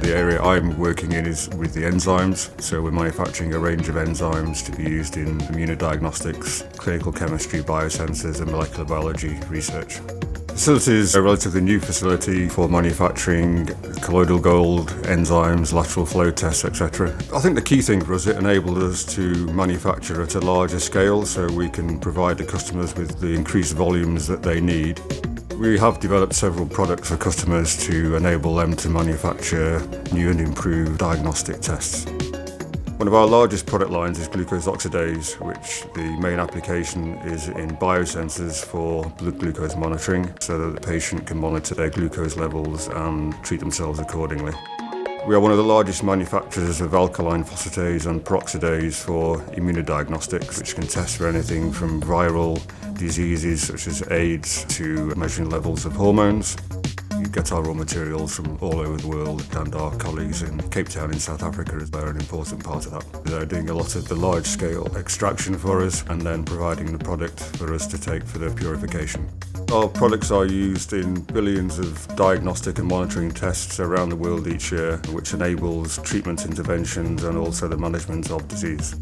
The area I'm working in is with the enzymes, so we're manufacturing a range of enzymes to be used in immunodiagnostics, clinical chemistry, biosensors and molecular biology research. The facility is a relatively new facility for manufacturing colloidal gold, enzymes, lateral flow tests, etc. I think the key thing for us, it enabled us to manufacture at a larger scale so we can provide the customers with the increased volumes that they need. We have developed several products for customers to enable them to manufacture new and improved diagnostic tests. One of our largest product lines is glucose oxidase, which the main application is in biosensors for blood glucose monitoring, so that the patient can monitor their glucose levels and treat themselves accordingly. We are one of the largest manufacturers of alkaline phosphatase and peroxidase for immunodiagnostics, which can test for anything from viral diseases such as AIDS to measuring levels of hormones. We get our raw materials from all over the world, and our colleagues in Cape Town in South Africa are an important part of that. They're doing a lot of the large-scale extraction for us and then providing the product for us to take for the purification. Our products are used in billions of diagnostic and monitoring tests around the world each year, which enables treatment interventions and also the management of disease.